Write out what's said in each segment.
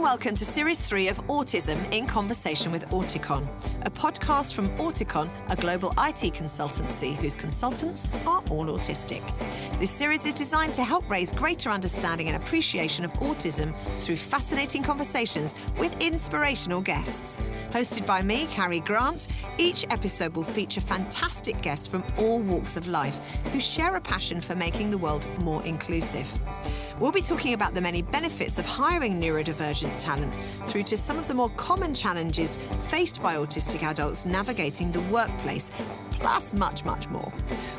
welcome to Series 3 of Autism in Conversation with Auticon, a podcast from Auticon, a global IT consultancy whose consultants are all autistic. This series is designed to help raise greater understanding and appreciation of autism through fascinating conversations with inspirational guests. Hosted by me, Carrie Grant, each episode will feature fantastic guests from all walks of life who share a passion for making the world more inclusive. We'll be talking about the many benefits of hiring neurodivergent talent through to some of the more common challenges faced by autistic adults navigating the workplace, plus much, much more.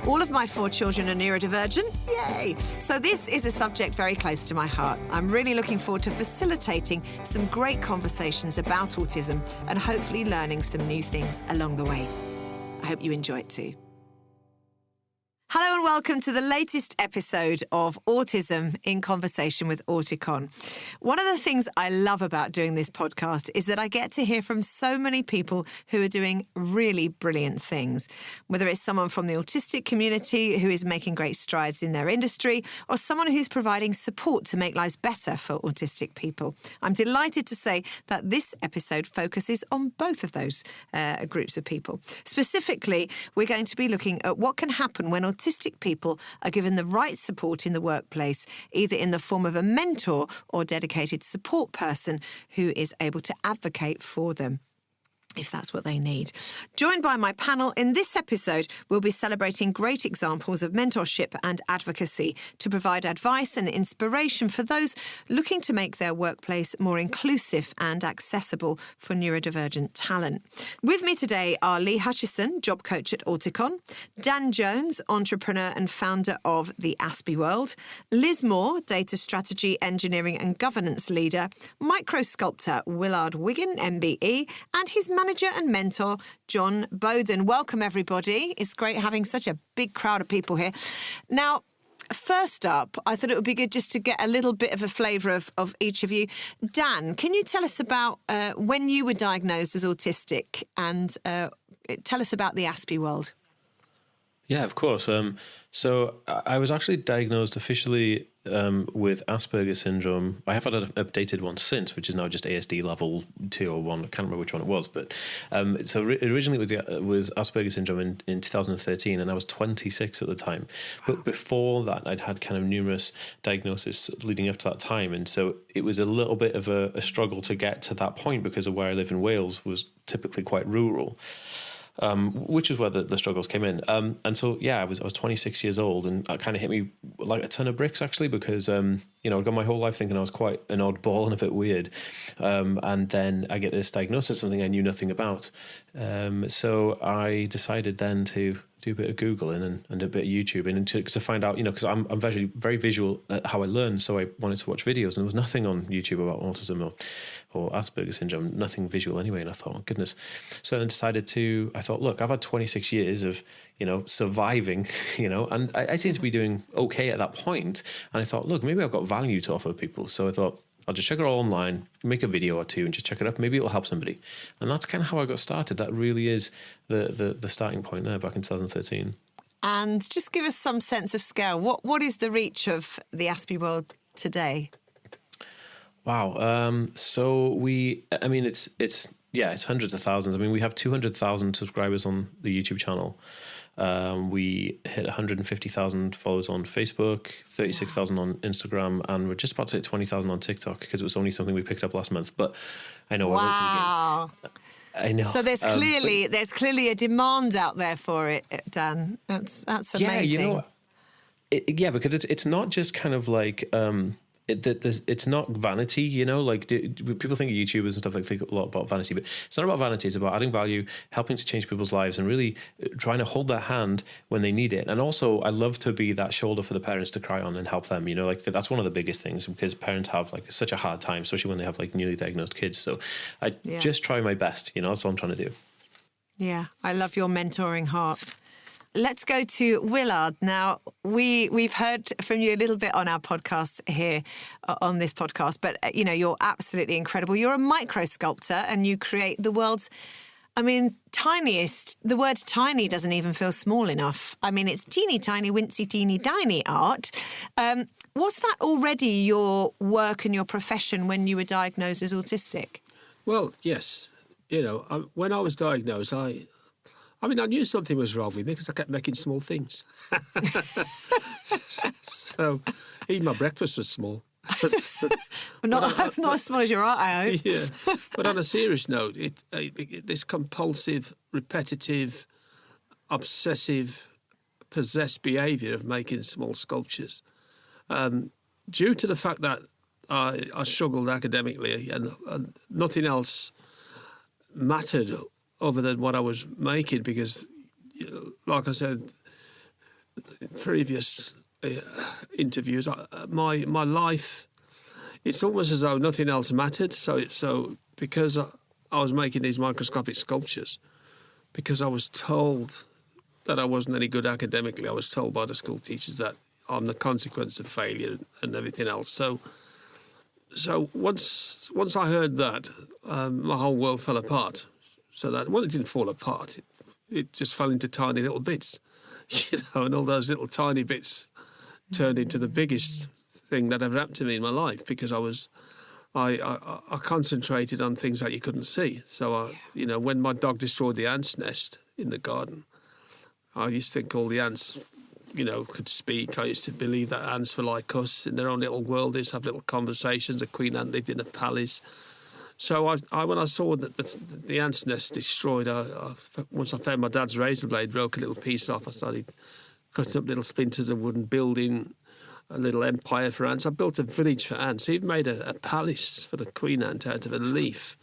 All of my 4 children are neurodivergent. Yay! So this is a subject very close to my heart. I'm really looking forward to facilitating some great conversations about autism and hopefully learning some new things along the way. I hope you enjoy it too. Hello and welcome to the latest episode of Autism in Conversation with Auticon. One of the things I love about doing this podcast is that I get to hear from so many people who are doing really brilliant things, whether it's someone from the autistic community who is making great strides in their industry or someone who's providing support to make lives better for autistic people. I'm delighted to say that this episode focuses on both of those groups of people. Specifically, we're going to be looking at what can happen when autistic people are given the right support in the workplace, either in the form of a mentor or dedicated support person who is able to advocate for them, if that's what they need. Joined by my panel in this episode, we'll be celebrating great examples of mentorship and advocacy to provide advice and inspiration for those looking to make their workplace more inclusive and accessible for neurodivergent talent. With me today are Lee Hutchison, job coach at Auticon, Dan Jones, entrepreneur and founder of the Aspie World, Liz Moore, data strategy, engineering and governance leader, Microsculptor Willard Wigan MBE, and his manager and mentor, John Bowden. Welcome, everybody. It's great having such a big crowd of people here. Now, first up, I thought it would be good just to get a little bit of a flavour of each of you. Dan, can you tell us about when you were diagnosed as autistic and tell us about the Aspie World? Yeah, of course. So I was actually diagnosed officially with Asperger's syndrome. I have had an updated one since, which is now just ASD level 2 or 1. I can't remember which one it was. But originally it was Asperger's syndrome in 2013, and I was 26 at the time. But before that, I'd had kind of numerous diagnoses leading up to that time. And so it was a little bit of a struggle to get to that point because of where I live in Wales was typically quite rural. Which is where the struggles came in. And so, yeah, I was 26 years old, and it kind of hit me like a ton of bricks, actually, because, I'd gone my whole life thinking I was quite an oddball and a bit weird. And then I get this diagnosis, something I knew nothing about. So I decided then to do a bit of Googling and a bit of YouTubing and to find out, because I'm very visual at how I learn. So I wanted to watch videos, and there was nothing on YouTube about autism or Asperger's syndrome, nothing visual anyway. And I thought, oh, goodness. So then I thought, look, I've had 26 years of, surviving, and I seem to be doing okay at that point. And I thought, look, maybe I've got value to offer people. So I thought, I'll just check it all online, make a video or two and just check it up. Maybe it'll help somebody. And that's kind of how I got started. That really is the starting point there back in 2013. And just give us some sense of scale. What is the reach of the Aspie World today? Wow. So it's hundreds of thousands. I mean, we have 200,000 subscribers on the YouTube channel. We hit 150,000 followers on Facebook, 36,000 on Instagram, and we're just about to hit 20,000 on TikTok because it was only something we picked up last month. But I know. Wow. I know. So there's clearly a demand out there for it, Dan. That's amazing. Yeah, because it's not just kind of like it's not vanity, like people think of YouTubers and stuff, like think a lot about vanity, but it's not about vanity. It's about adding value, helping to change people's lives, and really trying to hold their hand when they need it. And also, I love to be that shoulder for the parents to cry on and help them. That's one of the biggest things, because parents have like such a hard time, especially when they have like newly diagnosed kids. So I just try my best. That's what I'm trying to do. Yeah, I love your mentoring heart. Let's go to Willard. Now, we've heard from you a little bit on our podcast here, on this podcast, but, you're absolutely incredible. You're a microsculptor and you create the world's, tiniest. The word tiny doesn't even feel small enough. It's teeny tiny, wincy, teeny tiny art. Was that already your work and your profession when you were diagnosed as autistic? Well, yes. When I was diagnosed, I knew something was wrong with me because I kept making small things. So even my breakfast was small. Not as small as your art, I hope. Yeah. But on a serious note, this compulsive, repetitive, obsessive, possessed behaviour of making small sculptures, due to the fact that I struggled academically and nothing else mattered other than what I was making, because, like I said in previous interviews, my life, it's almost as though nothing else mattered. So because I was making these microscopic sculptures, because I was told that I wasn't any good academically, I was told by the school teachers that I'm the consequence of failure and everything else. So once I heard that, my whole world fell apart. So that, well, it didn't fall apart. It just fell into tiny little bits, and all those little tiny bits turned into the biggest thing that ever happened to me in my life, because I concentrated on things that you couldn't see. So, when my dog destroyed the ants' nest in the garden, I used to think all the ants, could speak. I used to believe that ants were like us in their own little world. They used to have little conversations. A queen ant lived in a palace. So when I saw that the ant's nest destroyed, once I found my dad's razor blade, broke a little piece off, I started cutting up little splinters of wood and building a little empire for ants. I built a village for ants. I even made a palace for the queen ant out of a leaf.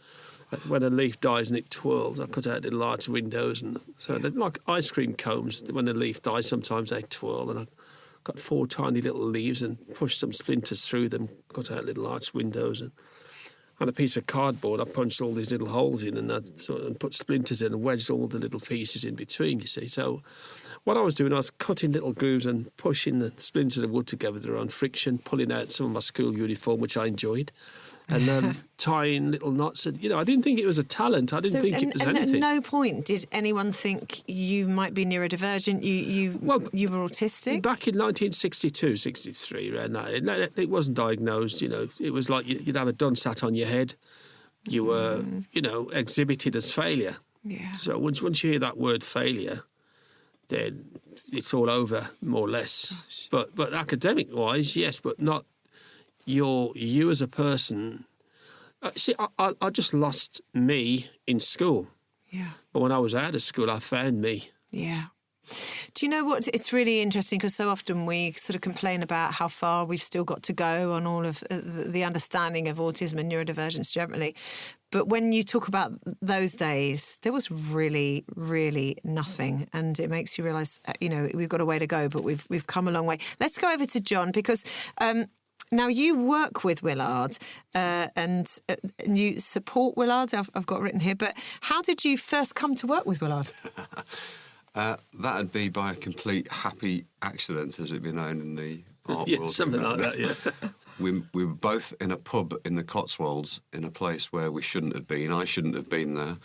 When a leaf dies and it twirls, I cut out the large windows. And so they're like ice cream cones. When a leaf dies, sometimes they twirl. And I got 4 tiny little leaves and pushed some splinters through them, cut out little arched windows. And on a piece of cardboard, I punched all these little holes in and put splinters in and wedged all the little pieces in between, you see. So what I was doing, I was cutting little grooves and pushing the splinters of wood together with their own friction, pulling out some of my school uniform, which I enjoyed, and tying little knots. And, I didn't think it was a talent. I didn't think it was anything. At no point did anyone think you might be neurodivergent, you were autistic? Back in 1962, 63, around that, it wasn't diagnosed, It was like you'd have a dunce hat on your head. You were, exhibited as failure. Yeah. So once you hear that word failure, then it's all over, more or less. Gosh. But academic-wise, yes, but not you as a person. See, I just lost me in school. Yeah. But when I was out of school, I found me. Yeah. Do you know what? It's really interesting, because so often we sort of complain about how far we've still got to go on all of the understanding of autism and neurodivergence generally. But when you talk about those days, there was really, really nothing. And it makes you realise, we've got a way to go, but we've come a long way. Let's go over to John, because now you work with Willard and you support Willard, I've got written here. But how did you first come to work with Willard? That'd be by a complete happy accident, as it'd be known in the art world. Something like that, yeah. We were both in a pub in the Cotswolds, in a place where we shouldn't have been. I shouldn't have been there.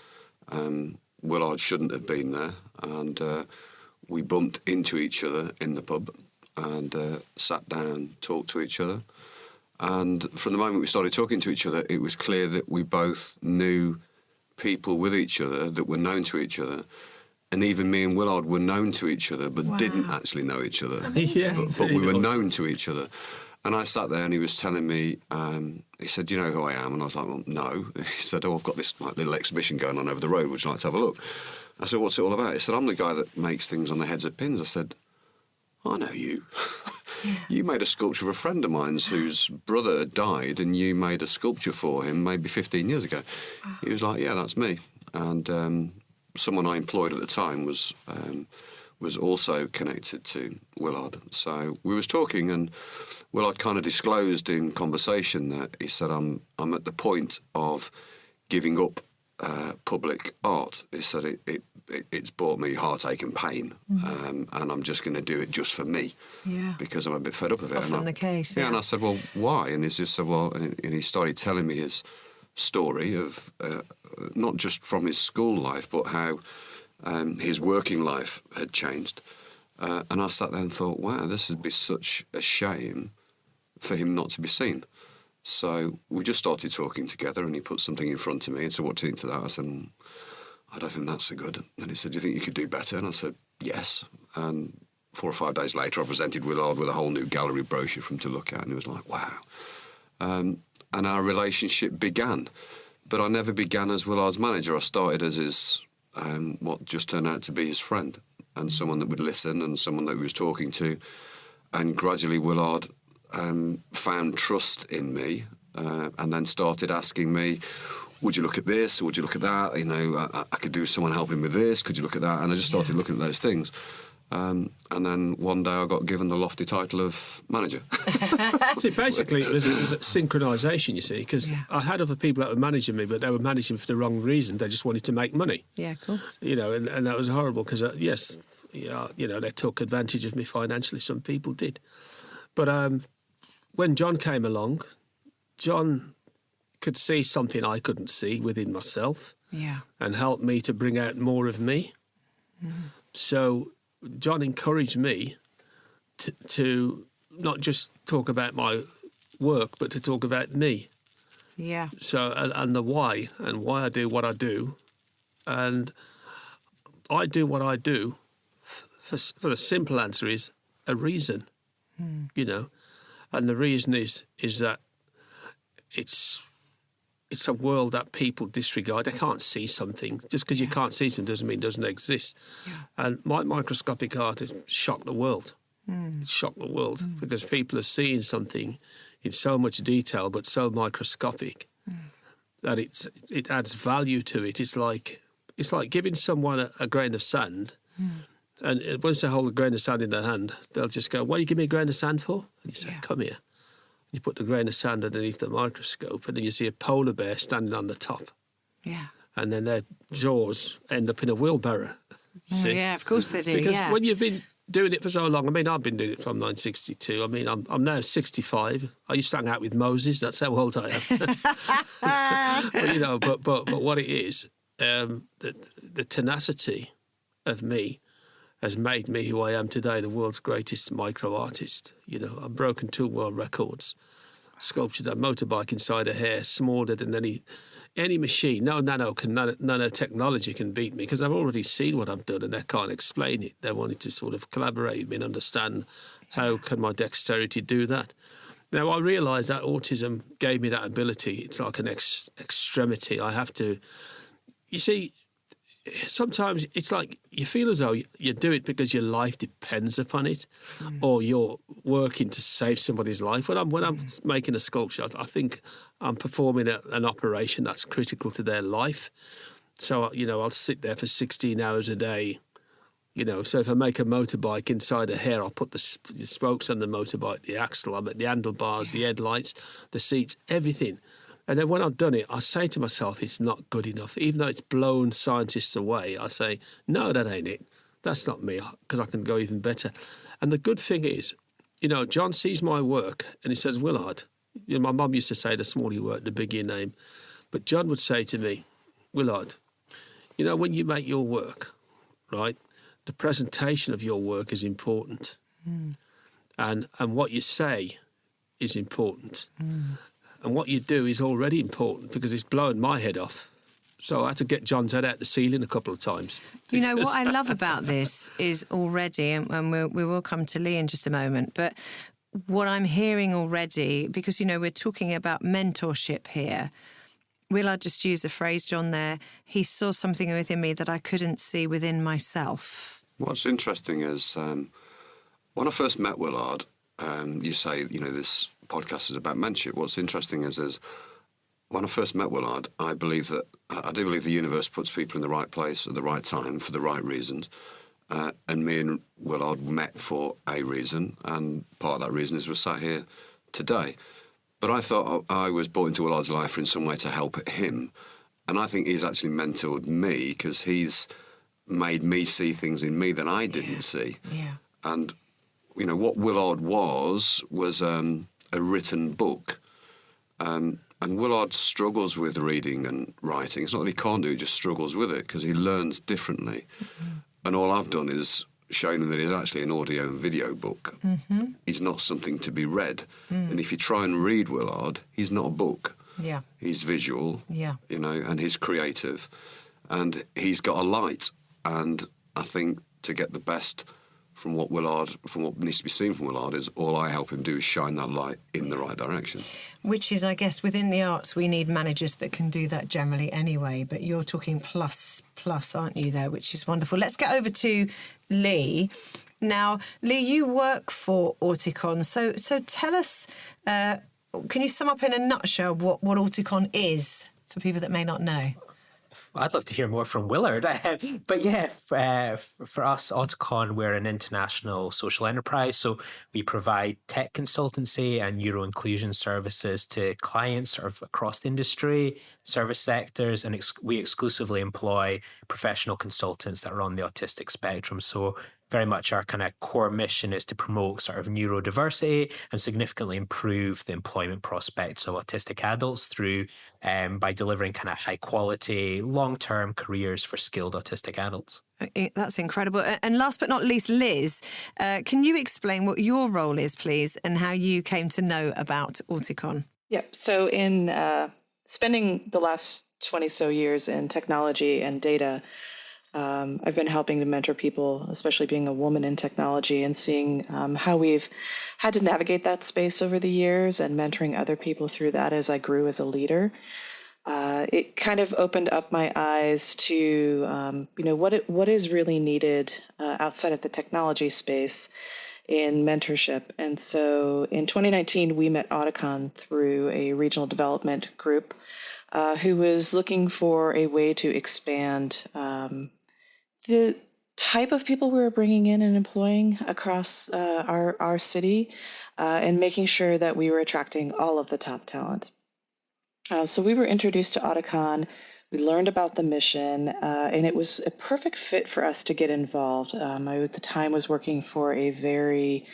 Willard shouldn't have been there. And we bumped into each other in the pub and sat down, talked to each other. And from the moment we started talking to each other, it was clear that we both knew people with each other that were known to each other. And even me and Willard were known to each other, but didn't actually know each other. Yeah, but we were known to each other. And I sat there and he was telling me, he said, "Do you know who I am?" And I was like, "Well, no." He said, "Oh, I've got this little exhibition going on over the road. Would you like to have a look?" I said, "What's it all about?" He said, "I'm the guy that makes things on the heads of pins." I said, "I know you. You made a sculpture of a friend of mine's whose brother had died, and you made a sculpture for him maybe 15 years ago." He was like, "Yeah, that's me." And someone I employed at the time was also connected to Willard. So we was talking, and Willard kind of disclosed in conversation that he said, I'm at the point of giving up public art." He said, it's brought me heartache and pain, and I'm just going to do it just for me, because I'm a bit fed up with it. Often the case. Yeah, and I said, "Well, why?" And he just said, "Well," and he started telling me his story of not just from his school life, but how his working life had changed. And I sat there and thought, wow, this would be such a shame for him not to be seen. So we just started talking together, and he put something in front of me and said, what do you think to that? I said, I don't think that's so good. And he said, do you think you could do better? And I said, yes. And 4 or 5 days later, I presented Willard with a whole new gallery brochure for him to look at, and he was like, wow. And our relationship began. But I never began as Willard's manager. I started as his, what just turned out to be his friend, and someone that would listen, and someone that he was talking to. And gradually Willard found trust in me, and then started asking me, would you look at this, or would you look at that? You know, I could do someone helping with this. Could you look at that? And I just started looking at those things. And then one day I got given the lofty title of manager. Basically, it was a synchronisation, you see, because I had other people that were managing me, but they were managing for the wrong reason. They just wanted to make money. Yeah, of course. You know, and that was horrible because, you know, they took advantage of me financially. Some people did. But when John came along, John could see something I couldn't see within myself, and helped me to bring out more of me. So John encouraged me to not just talk about my work, but to talk about me. Yeah. So and the why, and why I do what I do, and I do what I do for the simple answer is a reason. You know, and the reason is that it's a world that people disregard. They can't see something. Just because you can't see something doesn't mean it doesn't exist. Yeah. And my microscopic art has shocked the world. It's shocked the world because people are seeing something in so much detail but so microscopic that it adds value to it. It's like giving someone a grain of sand, and once they hold a grain of sand in their hand, they'll just go, what do you give me a grain of sand for? And you say, come here. You put the grain of sand underneath the microscope, and then you see a polar bear standing on the top. Yeah. And then their jaws end up in a wheelbarrow. See? Yeah, of course they do. Because when you've been doing it for so long, I mean, I've been doing it from 1962. I mean, I'm now 65. I used to hang out with Moses. That's how old I am. But, you know, but what it is, the tenacity of me has made me who I am today, the world's greatest micro artist. You know, I've broken 2 world records, sculptured a motorbike inside a hair, smaller than any machine. No nanotechnology can beat me because I've already seen what I've done and they can't explain it. They wanted to sort of collaborate with me and understand how can my dexterity do that. Now, I realise that autism gave me that ability. It's like an extremity. I have to... You see, sometimes it's like you feel as though you do it because your life depends upon it, or you're working to save somebody's life. When I'm making a sculpture, I think I'm performing an operation that's critical to their life. So, you know, I'll sit there for 16 hours a day. You know, so if I make a motorbike inside a hair, I'll put the spokes on the motorbike, the axle, the handlebars, the headlights, the seats, everything. And then when I've done it, I say to myself, it's not good enough. Even though it's blown scientists away, I say, no, that ain't it. That's not me, because I can go even better. And the good thing is, you know, John sees my work and he says, Willard, you know, my mum used to say, the smaller you work, the bigger your name. But John would say to me, Willard, you know, when you make your work, right, the presentation of your work is important. And what you say is important. And what you do is already important because it's blown my head off. So I had to get John's head out the ceiling a couple of times. You know, what I love about this is already, and we will come to Lee in just a moment, but what I'm hearing already, because, you know, we're talking about mentorship here. Will I just use a phrase, John, there? He saw something within me that I couldn't see within myself. What's interesting is when I first met Willard, you say, you know, this podcast is about mentorship. What's interesting is when I first met Willard, I do believe the universe puts people in the right place at the right time for the right reasons. And me and Willard met for a reason, and part of that reason is we're sat here today. But I thought I was brought into Willard's life in some way to help him. And I think he's actually mentored me because he's made me see things in me that I didn't see. Yeah. And, you know, what Willard was a written book. And Willard struggles with reading and writing. It's not that he can't do it, he just struggles with it because he learns differently. And all I've done is shown him that it's actually an audio and video book. He's not something to be read. And if you try and read Willard, he's not a book. Yeah. He's visual, Yeah. you know, and he's creative. And he's got a light. And I think to get the best from what needs to be seen from Willard is all I help him do is shine that light in the right direction. Which is, I guess, within the arts, we need managers that can do that generally anyway. But you're talking plus, aren't you, there, which is wonderful. Let's get over to Lee. Now, Lee, you work for Auticon. So tell us, can you sum up in a nutshell what Auticon is for people that may not know? I'd love to hear more from Willard. But yeah, for us, Auticon, we're an international social enterprise. So we provide tech consultancy and neuro-inclusion services to clients sort of across the industry, service sectors, and we exclusively employ professional consultants that are on the autistic spectrum. So very much our kind of core mission is to promote sort of neurodiversity and significantly improve the employment prospects of autistic adults through by delivering kind of high quality, long-term careers for skilled autistic adults. That's incredible. And last but not least, Liz, can you explain what your role is, please, and how you came to know about Auticon? Yep. So in spending the last 20 so years in technology and data, I've been helping to mentor people, especially being a woman in technology, and seeing how we've had to navigate that space over the years and mentoring other people through that as I grew as a leader. It kind of opened up my eyes to, what is really needed outside of the technology space in mentorship. And so in 2019, we met Auticon through a regional development group who was looking for a way to expand the type of people we were bringing in and employing across our city and making sure that we were attracting all of the top talent. So we were introduced to Auticon. We learned about the mission, and it was a perfect fit for us to get involved. I, at the time, was working for a very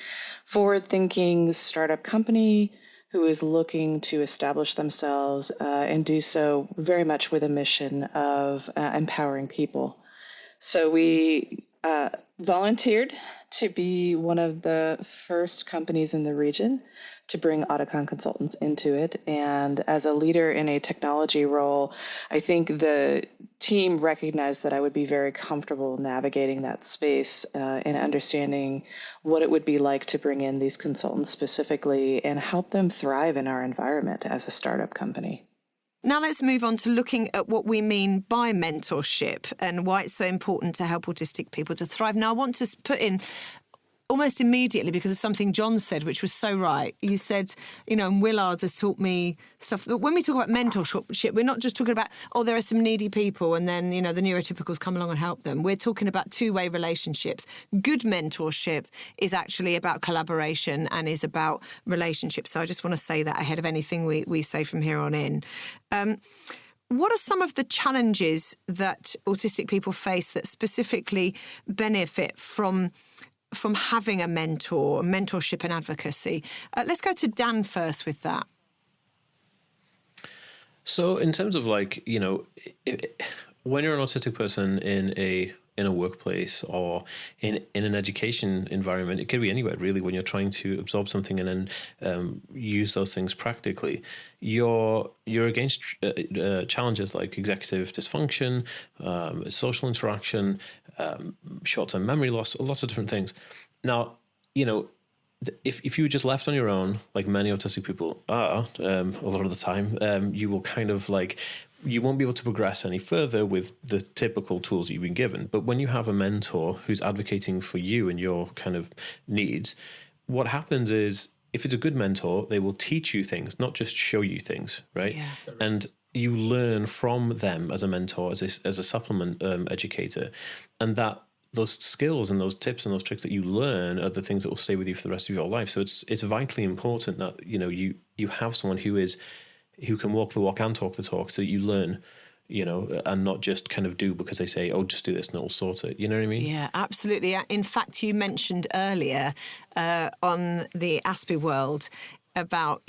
forward-thinking startup company who is looking to establish themselves and do so very much with a mission of empowering people. So we volunteered to be one of the first companies in the region to bring Auticon consultants into it. And as a leader in a technology role, I think the team recognized that I would be very comfortable navigating that space and understanding what it would be like to bring in these consultants specifically and help them thrive in our environment as a startup company. Now let's move on to looking at what we mean by mentorship and why it's so important to help autistic people to thrive. Now I want to put in almost immediately because of something John said, which was so right. You said, and Willard has taught me stuff. When we talk about mentorship, we're not just talking about, there are some needy people and then, the neurotypicals come along and help them. We're talking about two-way relationships. Good mentorship is actually about collaboration and is about relationships. So I just want to say that ahead of anything we say from here on in. What are some of the challenges that autistic people face that specifically benefit from having a mentor, mentorship and advocacy? Let's go to Dan first with that. So in terms of when you're an autistic person in a workplace or in an education environment, it could be anywhere really, when you're trying to absorb something and then use those things practically, you're against challenges like executive dysfunction, social interaction, short-term memory loss, lots of different things. Now, if you were just left on your own, like many autistic people are, a lot of the time, you will kind of you won't be able to progress any further with the typical tools you've been given. But when you have a mentor who's advocating for you and your kind of needs, what happens is, if it's a good mentor, they will teach you things, not just show you things, right? Yeah. And you learn from them as a mentor, as a supplement educator, and that those skills and those tips and those tricks that you learn are the things that will stay with you for the rest of your life. So it's vitally important that you have someone who can walk the walk and talk the talk, so that you learn, and not just kind of do because they say, just do this and it'll sort it. You know what I mean? Yeah, absolutely. In fact, you mentioned earlier on the Aspie World, about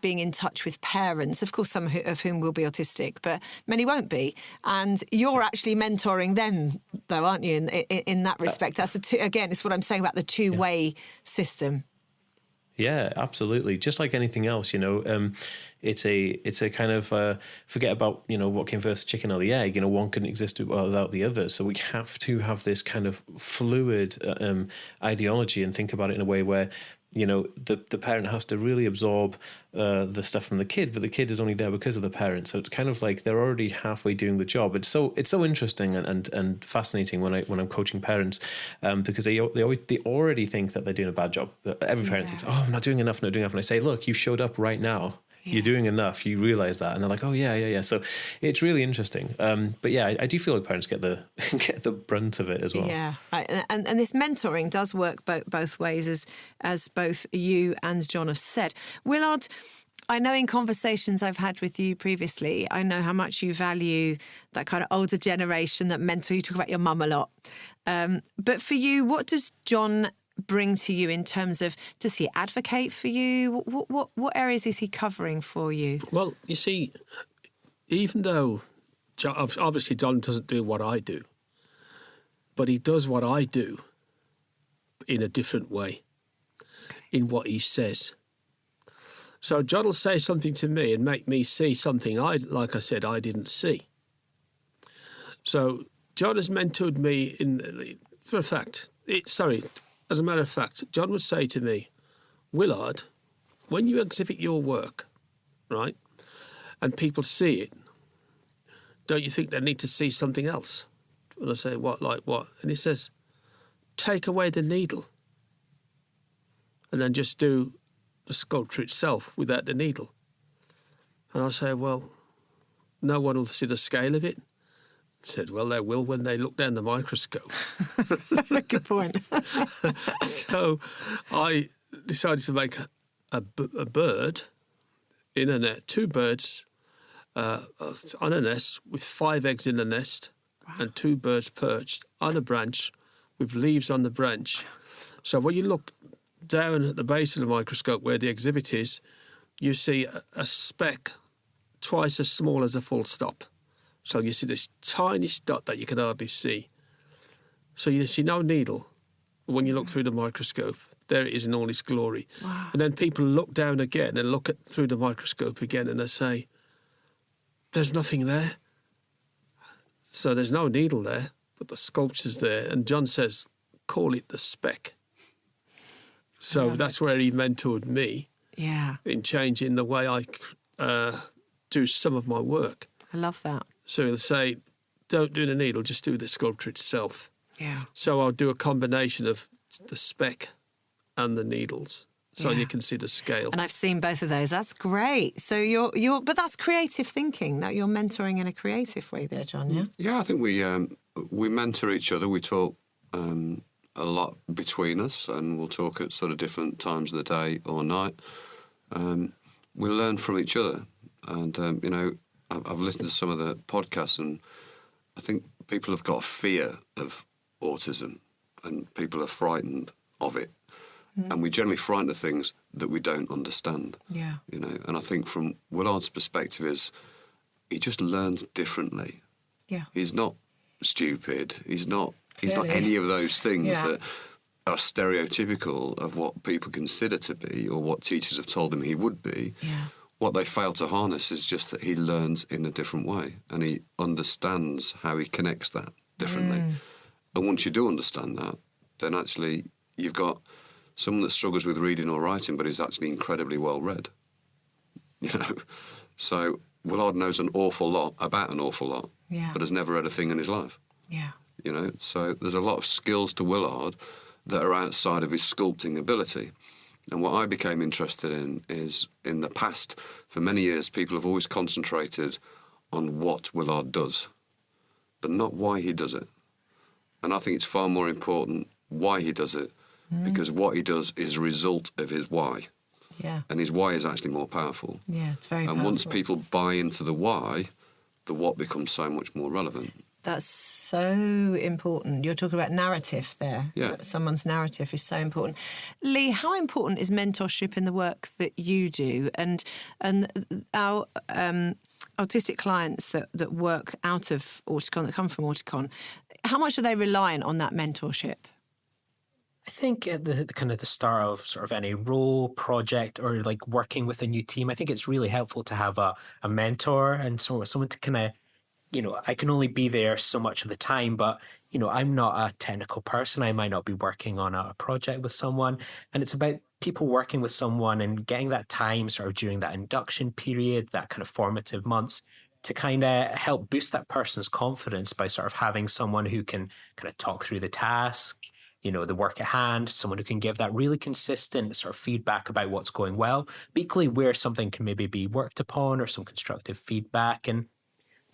being in touch with parents, of course, some of whom will be autistic, but many won't be. And you're actually mentoring them, though, aren't you, in that respect? That's again, it's what I'm saying about the two-way system. Yeah, absolutely. Just like anything else, it's a kind of forget about, what came first, chicken or the egg. One couldn't exist without the other. So we have to have this kind of fluid ideology and think about it in a way where, the parent has to really absorb the stuff from the kid, but the kid is only there because of the parent. So it's kind of like they're already halfway doing the job. It's so interesting and fascinating when I'm coaching parents, because they already think that they're doing a bad job. Every parent thinks, oh, I'm not doing enough. And I say, look, you showed up right now. You're doing enough. You realize that, and they're like, "Oh, yeah." So it's really interesting. But yeah, I do feel like parents get the brunt of it as well. Yeah, and this mentoring does work both ways, as both you and John have said. Willard, I know in conversations I've had with you previously, I know how much you value that kind of older generation that mentor. You talk about your mum a lot, but for you, what does John bring to you in terms of, does he advocate for you? What areas is he covering for you? Well, you see, even though obviously John doesn't do what I do, but he does what I do in a different way, in what he says. So John will say something to me and make me see something I didn't see. So John has mentored me as a matter of fact, John would say to me, Willard, when you exhibit your work, right, and people see it, don't you think they need to see something else? And I say, what, like what? And he says, take away the needle and then just do the sculpture itself without the needle. And I say, well, no one will see the scale of it. Said, well, they will when they look down the microscope. Good point. So I decided to make a bird in a net, 2 birds on a nest with 5 eggs in the nest, and 2 birds perched on a branch with leaves on the branch. So when you look down at the base of the microscope where the exhibit is, you see a speck twice as small as a full stop. So you see this tiny dot that you can hardly see. So you see no needle. But when you look through the microscope, there it is in all its glory. Wow. And then people look down again and look through the microscope again and they say, there's nothing there. So there's no needle there, but the sculpture's there. And John says, call it the speck. So that's where he mentored me in changing the way I do some of my work. I love that. So he'll say, don't do the needle, just do the sculpture itself. Yeah. So I'll do a combination of the speck and the needles, so you can see the scale. And I've seen both of those. That's great. So but that's creative thinking, that you're mentoring in a creative way there, John, yeah? Yeah, I think we mentor each other. We talk a lot between us, and we'll talk at sort of different times of the day or night. We learn from each other. And, I've listened to some of the podcasts, and I think people have got a fear of autism, and people are frightened of it. And we generally frighten of things that we don't understand. Yeah. And I think from Willard's perspective is he just learns differently. Yeah. He's not stupid. He's not any of those things that are stereotypical of what people consider to be or what teachers have told him he would be. Yeah. What they fail to harness is just that he learns in a different way and he understands how he connects that differently. And once you do understand that, then actually you've got someone that struggles with reading or writing but is actually incredibly well read. So Willard knows an awful lot about an awful lot, but has never read a thing in his life. Yeah. So there's a lot of skills to Willard that are outside of his sculpting ability. And what I became interested in is, in the past, for many years, people have always concentrated on what Willard does, but not why he does it. And I think it's far more important why he does it, because what he does is a result of his why. Yeah. And his why is actually more powerful. Yeah, it's very And powerful. once people buy into the why, the what becomes so much more relevant. That's so important. You're talking about narrative there. Yeah. Someone's narrative is so important. Lee, how important is mentorship in the work that you do? And our autistic clients that work out of Auticon, that come from Auticon, how much are they reliant on that mentorship? I think at the kind of the start of sort of any role, project, or like working with a new team, I think it's really helpful to have a mentor and sort of someone to kind of, I can only be there so much of the time, but, I'm not a technical person. I might not be working on a project with someone. And it's about people working with someone and getting that time sort of during that induction period, that kind of formative months, to kind of help boost that person's confidence by sort of having someone who can kind of talk through the task, the work at hand, someone who can give that really consistent sort of feedback about what's going well, but equally where something can maybe be worked upon or some constructive feedback. And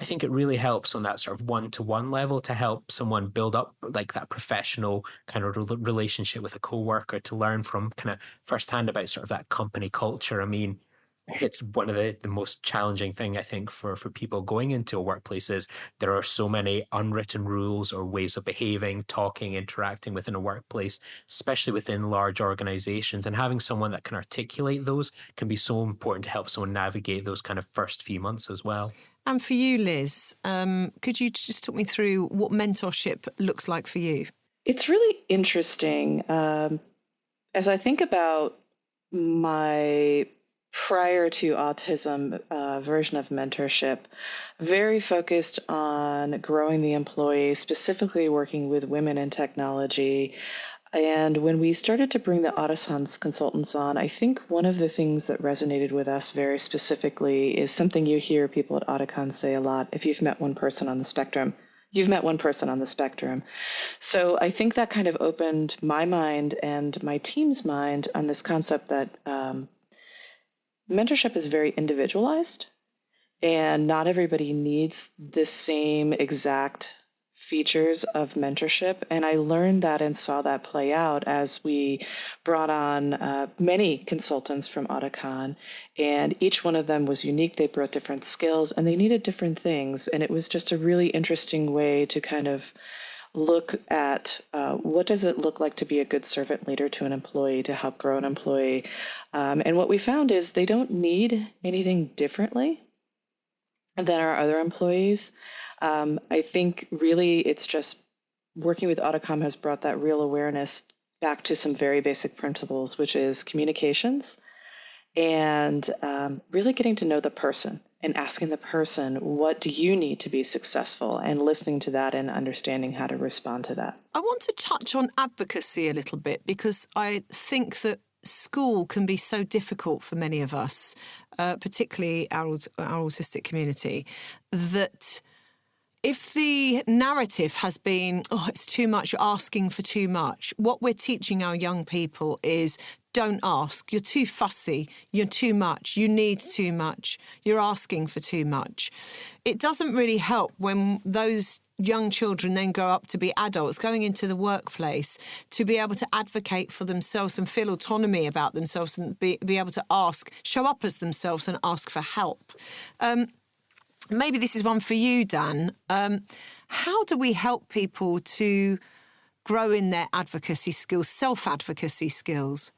I think it really helps on that sort of one-to-one level to help someone build up like that professional kind of relationship with a coworker, to learn from kind of firsthand about sort of that company culture. I mean, it's one of the most challenging thing, I think, for people going into a workplace is there are so many unwritten rules or ways of behaving, talking, interacting within a workplace, especially within large organizations. And having someone that can articulate those can be so important to help someone navigate those kind of first few months as well. And for you, Liz, could you just talk me through what mentorship looks like for you? It's really interesting. As I think about my prior to autism version of mentorship, very focused on growing the employee, specifically working with women in technology. And when we started to bring the Autison's consultants on, I think one of the things that resonated with us very specifically is something you hear people at Auticon say a lot: if you've met one person on the spectrum, you've met one person on the spectrum. So I think that kind of opened my mind and my team's mind on this concept that mentorship is very individualized, and not everybody needs the same exact features of mentorship. And I learned that and saw that play out as we brought on many consultants from Auticon, and each one of them was unique. They brought different skills and they needed different things. And it was just a really interesting way to kind of look at what does it look like to be a good servant leader to an employee, to help grow an employee. And what we found is they don't need anything differently than our other employees. I think really it's just working with Auticon has brought that real awareness back to some very basic principles, which is communications and really getting to know the person and asking the person, what do you need to be successful, and listening to that and understanding how to respond to that. I want to touch on advocacy a little bit, because I think that school can be so difficult for many of us, particularly our autistic community, that if the narrative has been, it's too much, you're asking for too much, what we're teaching our young people is don't ask. You're too fussy. You're too much. You need too much. You're asking for too much. It doesn't really help when those young children then grow up to be adults, going into the workplace, to be able to advocate for themselves and feel autonomy about themselves and be able to ask, show up as themselves and ask for help. Maybe this is one for you, Dan. How do we help people to grow in their advocacy skills, self-advocacy skills?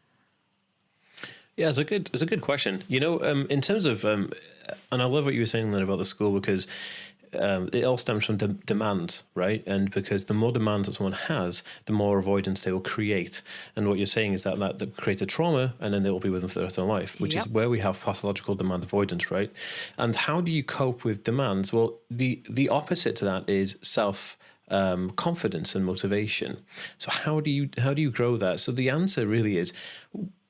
Yeah, it's a good question. In terms of, and I love what you were saying then about the school, because it all stems from demands, right? And because the more demands that someone has, the more avoidance they will create. And what you're saying is that creates a trauma, and then they will be with them for the rest of their life, which is where we have pathological demand avoidance, right? And how do you cope with demands? Well, the opposite to that is confidence and motivation. So how do you grow that? So the answer really is,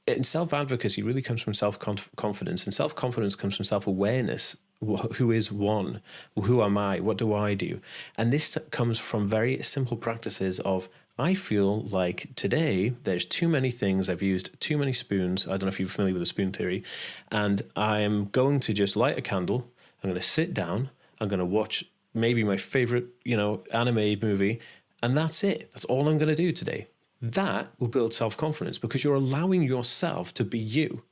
in self-advocacy really comes from self-confidence, and self-confidence comes from self-awareness. Who is one? Who am I? What do I do? And this comes from very simple practices of, I feel like today there's too many things, I've used too many spoons. I don't know if you're familiar with the spoon theory. And I am going to just light a candle. I'm going to sit down. I'm going to watch maybe my favorite, anime movie. And that's it. That's all I'm going to do today. That will build self-confidence, because you're allowing yourself to be you.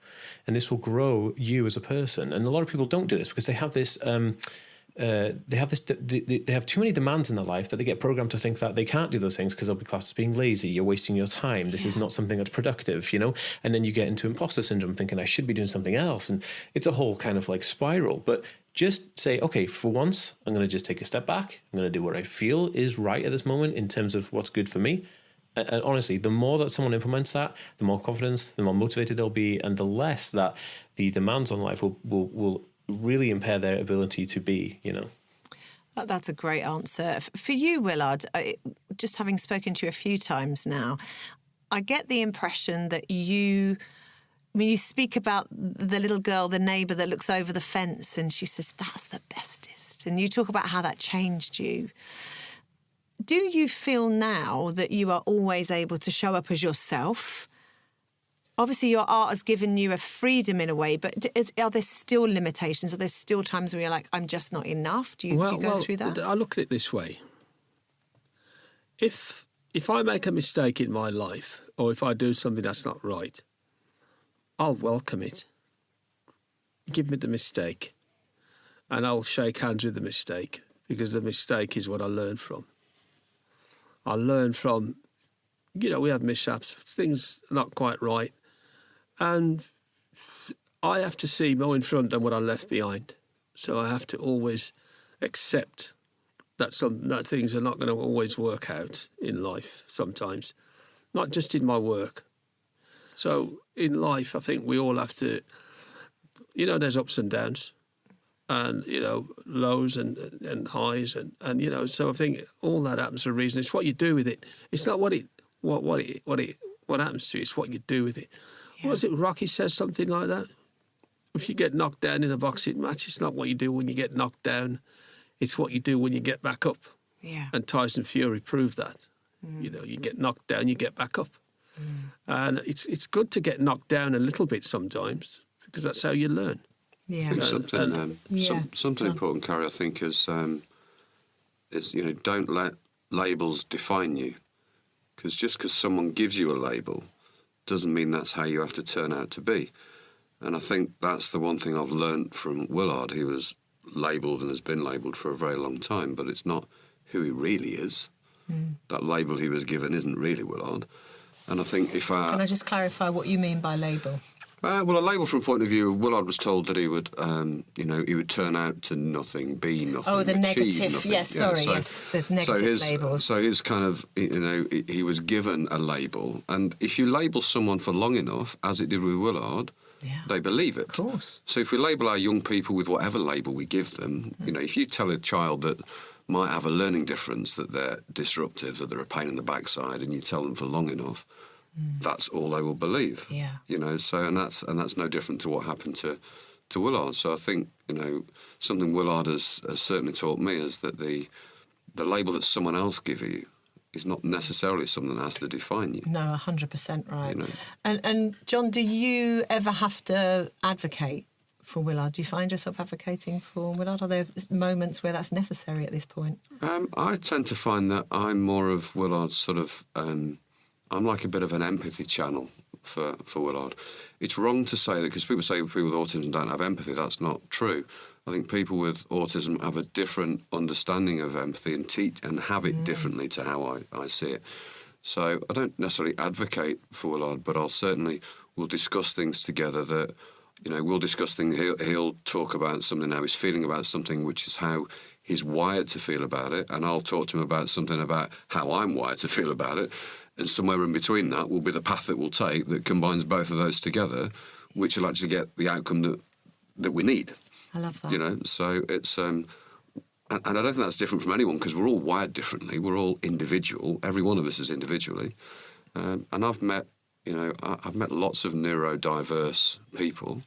And this will grow you as a person. And a lot of people don't do this because they have this they have this. They have too many demands in their life that they get programmed to think that they can't do those things because they'll be classed as being lazy. You're wasting your time. This is not something that's productive, you know. And then you get into imposter syndrome, thinking I should be doing something else, and it's a whole kind of like spiral. But just say, okay, for once, I'm going to just take a step back. I'm going to do what I feel is right at this moment in terms of what's good for me. And honestly, the more that someone implements that, the more confidence, the more motivated they'll be, and the less that the demands on life will really impair their ability to be, you know. That's a great answer. For you, Willard, just having spoken to you a few times now, I get the impression that you speak about the little girl, the neighbour that looks over the fence and she says, that's the bestest. And you talk about how that changed you. Do you feel now that you are always able to show up as yourself? Obviously, your art has given you a freedom in a way, but are there still limitations? Are there still times where you're like, I'm just not enough? Do you go through that? I look at it this way. If I make a mistake in my life, or if I do something that's not right, I'll welcome it. Give me the mistake, and I'll shake hands with the mistake, because the mistake is what I learn from. I learn from, we have mishaps, things not quite right. And I have to see more in front than what I left behind. So I have to always accept that things are not going to always work out in life sometimes, not just in my work. So in life, I think we all have to, there's ups and downs. And, lows and highs and so I think all that happens for a reason. It's what you do with it. It's not what happens to you. It's what you do with it. Yeah. What is it? Rocky says something like that. If you get knocked down in a boxing match, it's not what you do when you get knocked down. It's what you do when you get back up. Yeah. And Tyson Fury proved that. You get knocked down, you get back up. And it's good to get knocked down a little bit sometimes because that's how you learn. Yeah. Something important, Carrie, I think is don't let labels define you, because just because someone gives you a label doesn't mean that's how you have to turn out to be. And I think that's the one thing I've learned from Willard. He was labelled and has been labelled for a very long time, but it's not who he really is. That label he was given isn't really Willard. And I think Can I just clarify what you mean by label? Well, a label from a point of view, Willard was told that he would, he would turn out to nothing, be nothing. Oh, the negative. Nothing. Yes, the negative labels. So his kind of, he was given a label, and if you label someone for long enough, as it did with Willard, they believe it. Of course. So if we label our young people with whatever label we give them, if you tell a child that might have a learning difference, that they're disruptive, that they're a pain in the backside, and you tell them for long enough, that's all they will believe. Yeah. So and that's no different to what happened to Willard. So I think, something Willard has certainly taught me is that the label that someone else gives you is not necessarily something that has to define you. No, 100% right. And John, do you ever have to advocate for Willard? Do you find yourself advocating for Willard? Are there moments where that's necessary at this point? I tend to find that I'm more of Willard's sort of... I'm like a bit of an empathy channel for Willard. It's wrong to say that, because people say people with autism don't have empathy. That's not true. I think people with autism have a different understanding of empathy and have it differently to how I see it. So I don't necessarily advocate for Willard, but we'll discuss things together that, we'll discuss things. He'll talk about something, how he's feeling about something, which is how he's wired to feel about it, and I'll talk to him about something about how I'm wired to feel about it. And somewhere in between that will be the path that we'll take that combines both of those together, which will actually get the outcome that we need. I love that. So it's... and I don't think that's different from anyone, because we're all wired differently. We're all individual. Every one of us is individually. And I've met lots of neurodiverse people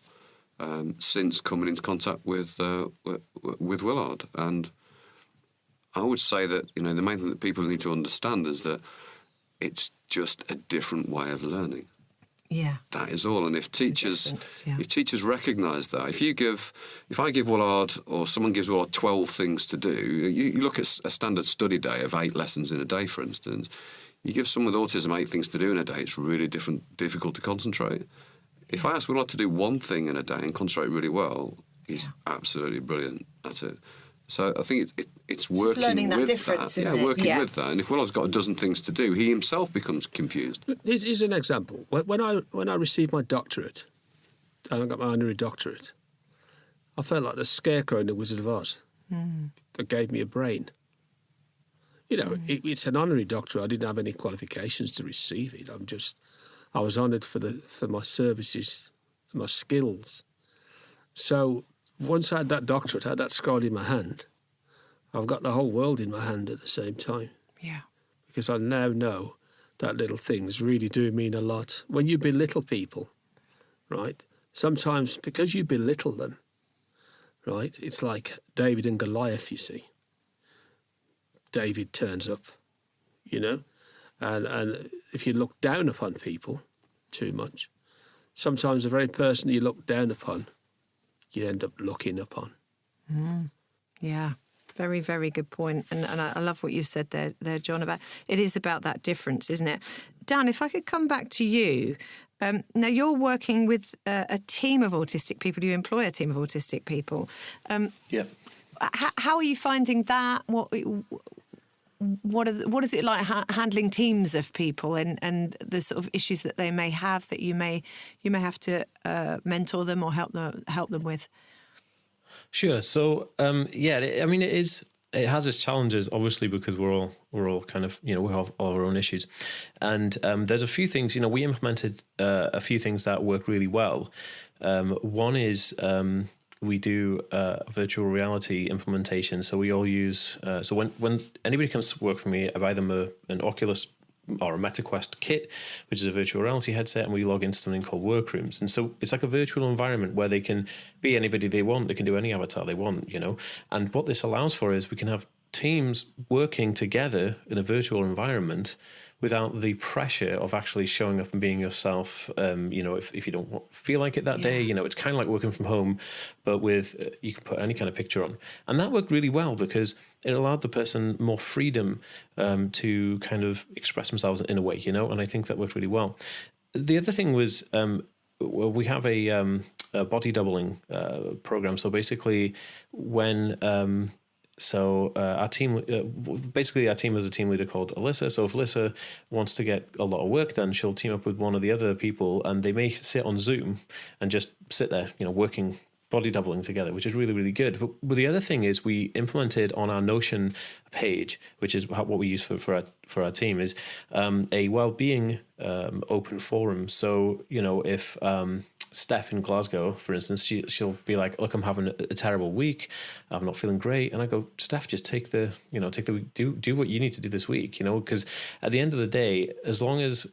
since coming into contact with Willard. And I would say that, the main thing that people need to understand is that it's just a different way of learning. Yeah. That is all. And if teachers recognise that, if I give Willard, or someone gives Willard 12 things to do, you look at a standard study day of 8 lessons in a day, for instance, you give someone with autism 8 things to do in a day, it's really difficult to concentrate. If I ask Willard to do one thing in a day and concentrate really well, he's absolutely brilliant at it. So I think it's Just working learning that with difference, that. isn't Yeah, it? working Yeah. with that. And if Willard's got a dozen things to do, he himself becomes confused. Here's an example. When I received my doctorate, and I got my honorary doctorate, I felt like the scarecrow in the Wizard of Oz. That gave me a brain. You know, it's an honorary doctorate. I didn't have any qualifications to receive it. I was honoured for my services, my skills. So once I had that doctorate, I had that scroll in my hand. I've got the whole world in my hand at the same time. Yeah. Because I now know that little things really do mean a lot. When you belittle people, right, sometimes because you belittle them, right, it's like David and Goliath, you see. David turns up, you know, and if you look down upon people too much, sometimes the very person you look down upon, you end up looking upon. Yeah. Very, very good point. And I love what you said there, John, about it is about that difference, isn't it? Dan, if I could come back to you. Now, you're working with a team of autistic people. You employ a team of autistic people. Yeah. How are you finding that? What is it like handling teams of people and the sort of issues that they may have that you may have to mentor them or help them with? Sure. So, I mean, it has its challenges, obviously, because we're all kind of, we have all our own issues. And there's a few things, we implemented a few things that work really well. One is we do a virtual reality implementation. So we all use, so when anybody comes to work for me, I buy them an Oculus or a MetaQuest kit, which is a virtual reality headset, and we log into something called Workrooms. And so it's like a virtual environment where they can be anybody they want. They can do any avatar they want, And what this allows for is we can have teams working together in a virtual environment without the pressure of actually showing up and being yourself. If you don't feel like it that day, it's kind of like working from home, but with you can put any kind of picture on. And that worked really well because it allowed the person more freedom to kind of express themselves in a way, and I think that worked really well. The other thing was we have a body doubling program. So basically when... our team, our team has a team leader called Alyssa. So if Alyssa wants to get a lot of work done, she'll team up with one of the other people and they may sit on Zoom and just sit there, working, body doubling together, which is really, really good. But the other thing is we implemented on our Notion page, which is what we use for our team, is a well-being open forum. So, if... Steph in Glasgow, for instance, she'll be like, "Look, I'm having a terrible week. I'm not feeling great." And I go, "Steph, just take the week. Do what you need to do this week, because at the end of the day, as long as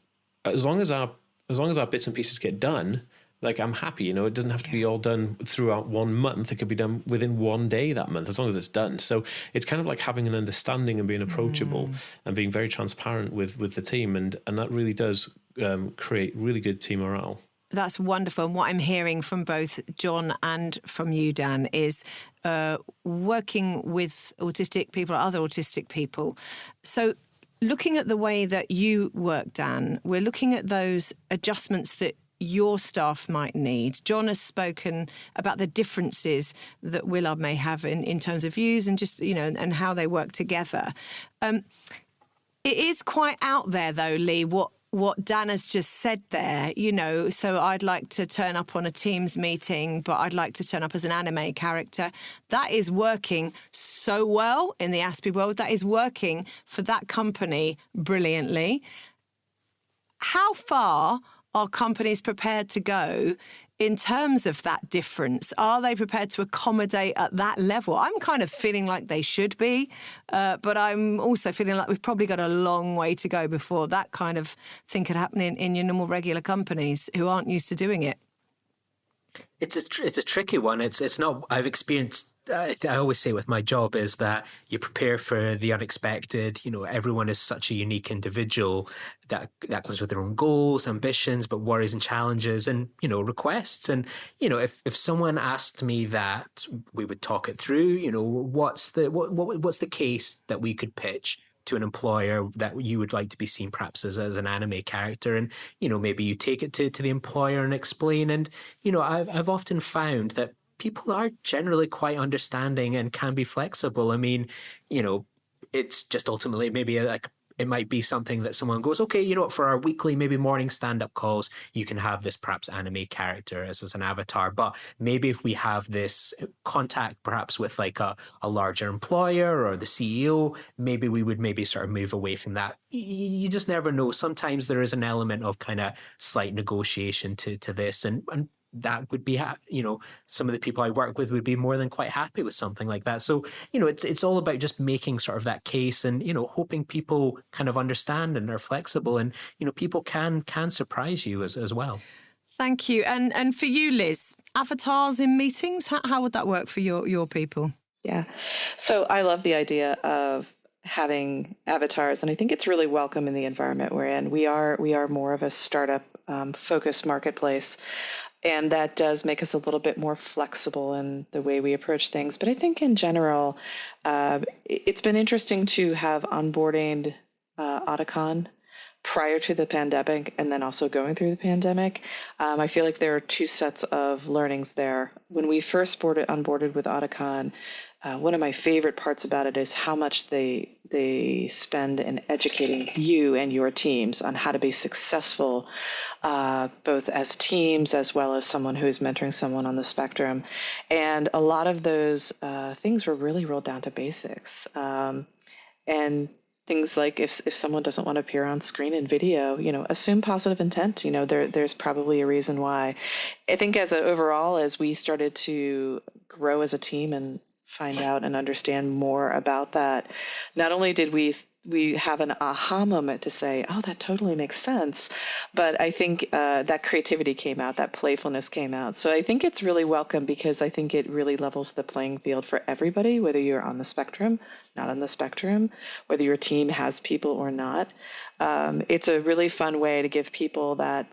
our bits and pieces get done, like I'm happy. It doesn't have to be all done throughout 1 month. It could be done within 1 day that month, as long as it's done. So it's kind of like having an understanding and being approachable and being very transparent with the team, and that really does create really good team morale. That's wonderful. And what I'm hearing from both John and from you, Dan, is working with autistic people, other autistic people. So looking at the way that you work, Dan, we're looking at those adjustments that your staff might need. John has spoken about the differences that Willard may have in terms of views and just, and how they work together. It is quite out there, though, Lee, what Dan has just said there, so I'd like to turn up on a Teams meeting, but I'd like to turn up as an anime character. That is working so well in the Aspie World. That is working for that company brilliantly. How far are companies prepared to go in terms of that difference? Are they prepared to accommodate at that level? I'm kind of feeling like they should be, but I'm also feeling like we've probably got a long way to go before that kind of thing could happen in your normal regular companies who aren't used to doing it. It's a tricky one. It's not. I've experienced. I always say with my job is that you prepare for the unexpected. Everyone is such a unique individual that comes with their own goals, ambitions, but worries and challenges, and requests. And if someone asked me that, we would talk it through. What's the case that we could pitch to an employer that you would like to be seen perhaps as an anime character, and maybe you take it to the employer and explain. And I've often found that people are generally quite understanding and can be flexible. I mean, it's just ultimately maybe it might be something that someone goes, okay, you know what, for our weekly, maybe morning stand-up calls, you can have this perhaps anime character as an avatar. But maybe if we have this contact perhaps with like a larger employer or the CEO, maybe we would maybe sort of move away from that. You just never know. Sometimes there is an element of kind of slight negotiation to this. And that would be, some of the people I work with would be more than quite happy with something like that. So, it's all about just making sort of that case and, hoping people kind of understand and are flexible and, people can surprise you as well. Thank you. And for you, Liz, avatars in meetings, how would that work for your people? Yeah. So I love the idea of having avatars, and I think it's really welcome in the environment we're in. We are more of a startup focused marketplace. And that does make us a little bit more flexible in the way we approach things. But I think in general, it's been interesting to have onboarding Auticon prior to the pandemic and then also going through the pandemic. I feel like there are two sets of learnings there. When we first onboarded with Auticon, one of my favorite parts about it is how much they spend in educating you and your teams on how to be successful, both as teams as well as someone who's mentoring someone on the spectrum. And a lot of those things were really rolled down to basics. And things like if someone doesn't want to appear on screen in video, assume positive intent. There's probably a reason why. I think overall, as we started to grow as a team and find out and understand more about that, not only did we have an aha moment to say, oh, that totally makes sense, but I think that creativity came out, that playfulness came out. So I think it's really welcome because I think it really levels the playing field for everybody, whether you're on the spectrum, not on the spectrum, whether your team has people or not. It's a really fun way to give people that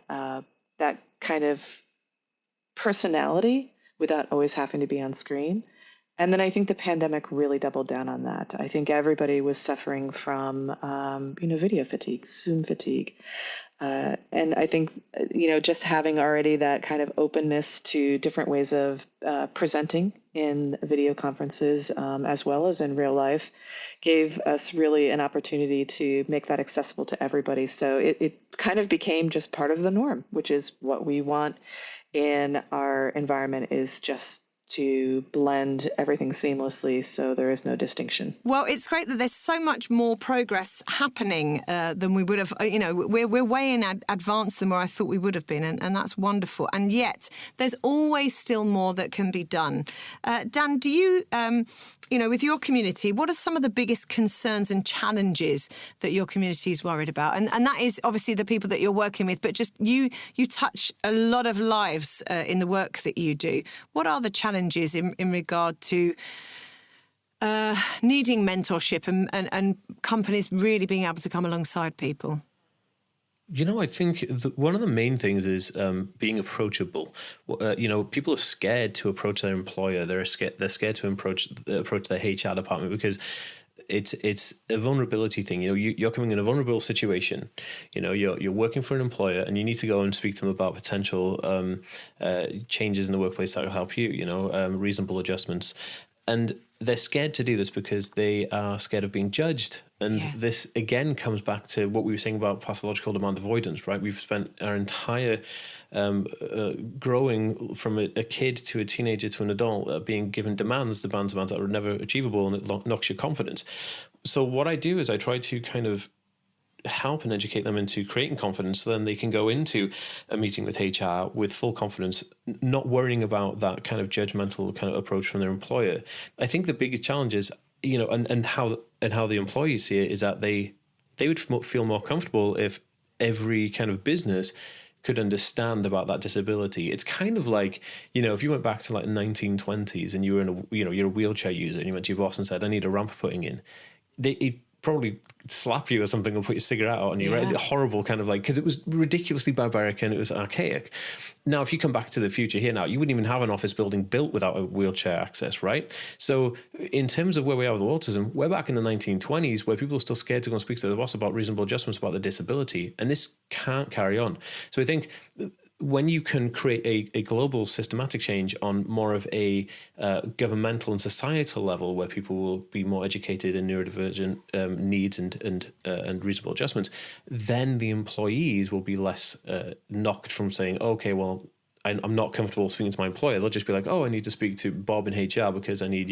kind of personality without always having to be on screen. And then I think the pandemic really doubled down on that. I think everybody was suffering from, video fatigue, Zoom fatigue. And I think, just having already that kind of openness to different ways of presenting in video conferences as well as in real life gave us really an opportunity to make that accessible to everybody. So it kind of became just part of the norm, which is what we want in our environment, is just to blend everything seamlessly so there is no distinction. Well, it's great that there's so much more progress happening than we would have. We're way in advance than where I thought we would have been, and that's wonderful. And yet, there's always still more that can be done. Dan, do you, with your community, what are some of the biggest concerns and challenges that your community is worried about? And that is obviously the people that you're working with, but just you touch a lot of lives in the work that you do. What are the challenges in regard to needing mentorship and companies really being able to come alongside people? I think one of the main things is being approachable. People are scared to approach their employer. They're scared to approach their HR department because it's a vulnerability thing. You're coming in a vulnerable situation. You're working for an employer and you need to go and speak to them about potential changes in the workplace that will help you. Reasonable adjustments. And they're scared to do this because they are scared of being judged. And yes. This, again, comes back to what we were saying about pathological demand avoidance, right? We've spent our entire growing from a kid to a teenager to an adult being given demands that are never achievable, and it knocks your confidence. So what I do is I try to kind of help and educate them into creating confidence so then they can go into a meeting with HR with full confidence, not worrying about that kind of judgmental kind of approach from their employer. I think the biggest challenge is, and how the employees see it is that they would feel more comfortable if every kind of business could understand about that disability. It's kind of like, if you went back to like 1920s and you were you're a wheelchair user and you went to your boss and said, I need a ramp putting in. He'd probably slap you or something or put your cigarette out on you, right? Horrible kind of because it was ridiculously barbaric and it was archaic. Now, if you come back to the future here now, you wouldn't even have an office building built without a wheelchair access, right? So in terms of where we are with autism, we're back in the 1920s where people are still scared to go and speak to their boss about reasonable adjustments about their disability. And this can't carry on. So I think when you can create a global systematic change on more of a governmental and societal level, where people will be more educated in neurodivergent needs and reasonable adjustments, then the employees will be less knocked from saying, okay, well, I'm not comfortable speaking to my employer. They'll just be like, oh, I need to speak to Bob in HR because I need,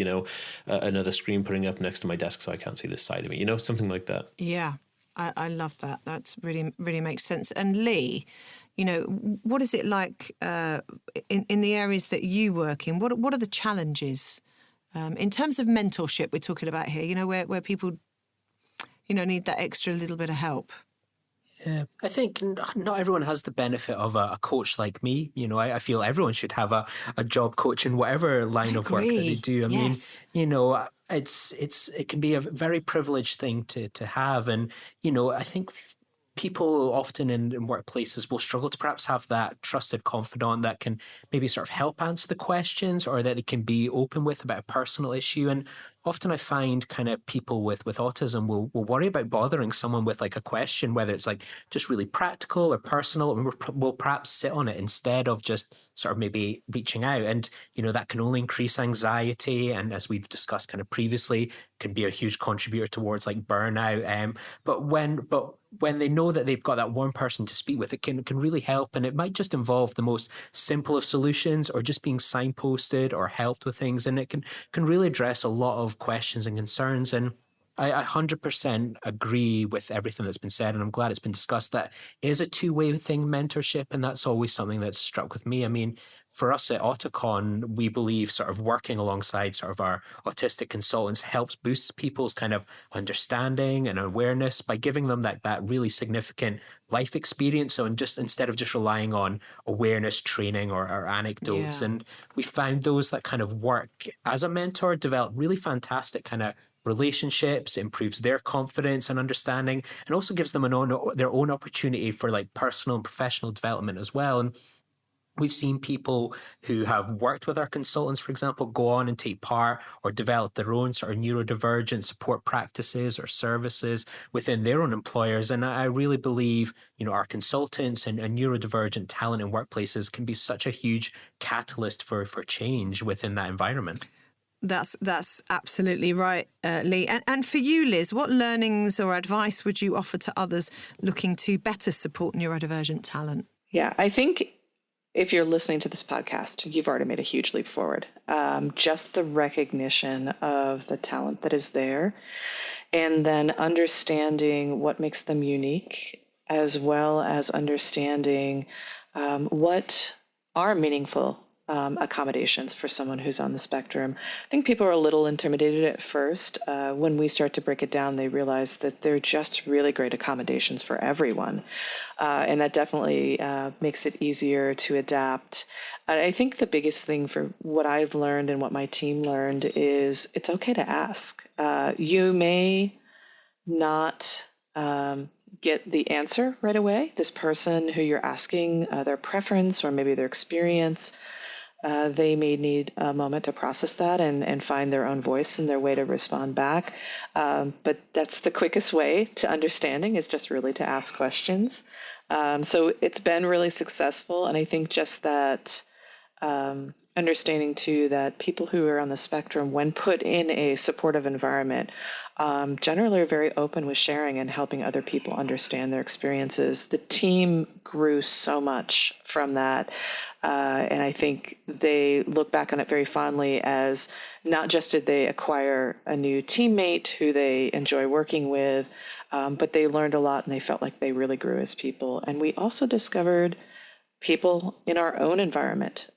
another screen putting up next to my desk so I can't see this side of me, something like that. Yeah, I love that. That's really, really makes sense. And Lee, what is it like in the areas that you work in? What are the challenges in terms of mentorship we're talking about here, where people, need that extra little bit of help? Yeah, I think not everyone has the benefit of a coach like me. I feel everyone should have a job coach in whatever line of work that they do. I mean, it can be a very privileged thing to have. And, I think people often in workplaces will struggle to perhaps have that trusted confidant that can maybe sort of help answer the questions, or that they can be open with about a personal issue. And often I find kind of people with autism will worry about bothering someone with like a question, whether it's like just really practical or personal, and we'll perhaps sit on it instead of just sort of maybe reaching out. And, that can only increase anxiety. And as we've discussed kind of previously, can be a huge contributor towards like burnout. But when they know that they've got that one person to speak with, it can really help. And it might just involve the most simple of solutions, or just being signposted or helped with things. And it can really address a lot of questions and concerns. And I 100% agree with everything that's been said. And I'm glad it's been discussed that it is a two-way thing, mentorship. And that's always something that's struck with me. I mean, for us at Auticon, we believe sort of working alongside sort of our autistic consultants helps boost people's kind of understanding and awareness by giving them that really significant life experience. So, and just instead of just relying on awareness training or anecdotes. Yeah. And we found those that kind of work as a mentor develop really fantastic kind of relationships, improves their confidence and understanding, and also gives them their own opportunity for like personal and professional development as well. And we've seen people who have worked with our consultants, for example, go on and take part or develop their own sort of neurodivergent support practices or services within their own employers. And I really believe, our consultants and neurodivergent talent in workplaces can be such a huge catalyst for change within that environment. That's absolutely right, Lee. And for you, Liz, what learnings or advice would you offer to others looking to better support neurodivergent talent? Yeah, I think if you're listening to this podcast, you've already made a huge leap forward. Just the recognition of the talent that is there, and then understanding what makes them unique, as well as understanding what are meaningful accommodations for someone who's on the spectrum. I think people are a little intimidated at first. When we start to break it down, they realize that they're just really great accommodations for everyone. And that definitely makes it easier to adapt. I think the biggest thing for what I've learned and what my team learned is it's okay to ask. You may not get the answer right away. This person who you're asking their preference or maybe their experience, they may need a moment to process that and find their own voice and their way to respond back. But that's the quickest way to understanding, is just really to ask questions. So it's been really successful. And I think just that understanding too that people who are on the spectrum, when put in a supportive environment, generally are very open with sharing and helping other people understand their experiences. The team grew so much from that. And I think they look back on it very fondly as not just did they acquire a new teammate who they enjoy working with, but they learned a lot and they felt like they really grew as people. And we also discovered people in our own environment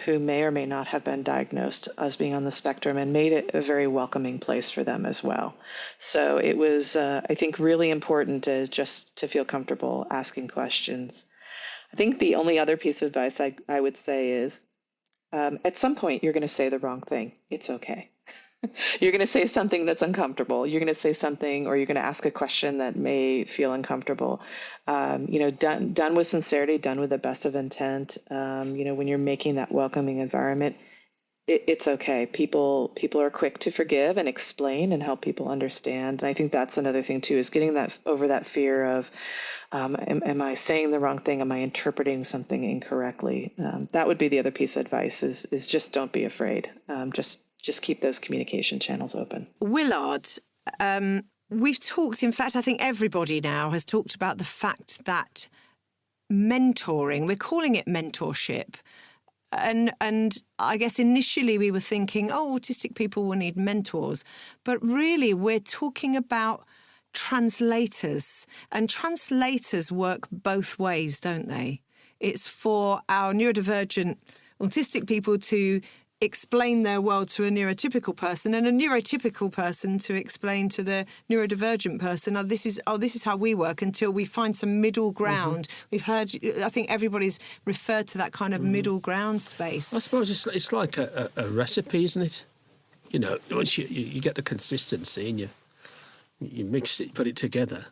who may or may not have been diagnosed as being on the spectrum, and made it a very welcoming place for them as well. So it was, I think, really important just to feel comfortable asking questions. I think the only other piece of advice I would say is at some point you're going to say the wrong thing. It's okay. You're going to say something that's uncomfortable. You're going to say something, or you're going to ask a question that may feel uncomfortable. Done with sincerity, done with the best of intent. When you're making that welcoming environment, it's okay. People are quick to forgive and explain and help people understand. And I think that's another thing too, is getting over that fear of, am I saying the wrong thing? Am I interpreting something incorrectly? That would be the other piece of advice: is just don't be afraid. Just keep those communication channels open. Willard, we've talked. In fact, I think everybody now has talked about the fact that mentoring, we're calling it mentorship. And I guess initially we were thinking, autistic people will need mentors. But really, we're talking about translators. And translators work both ways, don't they? It's for our neurodivergent autistic people to explain their world to a neurotypical person, and a neurotypical person to explain to the neurodivergent person, this is how we work, until we find some middle ground. We've heard, I think everybody's referred to that kind of middle ground space. I suppose it's like a recipe, isn't it? You know, once you get the consistency and you mix it, put it together,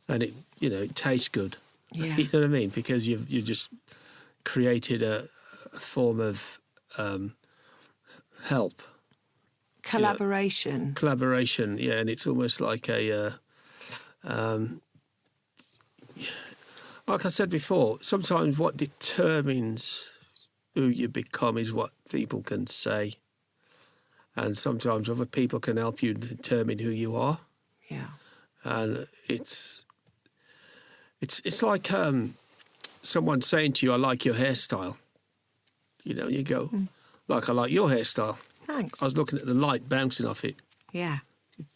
and it tastes good. Yeah. You know what I mean? Because you've just created a form of help. Collaboration. Collaboration, yeah, and it's almost like like I said before, sometimes what determines who you become is what people can say. And sometimes other people can help you determine who you are. Yeah. And it's like someone saying to you, I like your hairstyle. You know, you go, like, I like your hairstyle. Thanks. I was looking at the light bouncing off it. Yeah.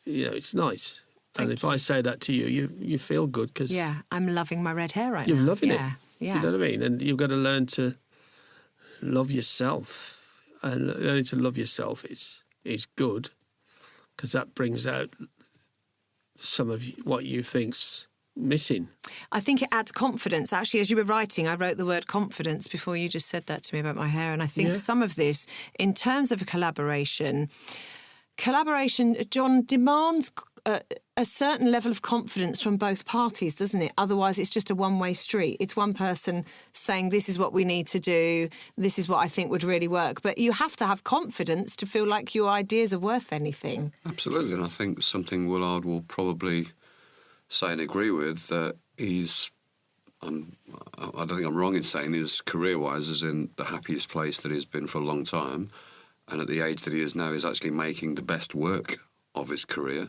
You know, it's nice. And if I say that to you, you feel good because... Yeah, I'm loving my red hair right now. You're loving it. Yeah. You know what I mean? And you've got to learn to love yourself. And learning to love yourself is good, because that brings out some of what you think's missing. I think it adds confidence. Actually, as you were writing, I wrote the word confidence before you just said that to me about my hair. And I think some of this, in terms of a collaboration, John, demands a certain level of confidence from both parties, doesn't it? Otherwise, it's just a one-way street. It's one person saying, this is what we need to do, this is what I think would really work. But you have to have confidence to feel like your ideas are worth anything. Absolutely, and I think something Willard will probably say and agree with, that I don't think I'm wrong in saying, is career-wise is in the happiest place that he's been for a long time, and at the age that he is now, is actually making the best work of his career,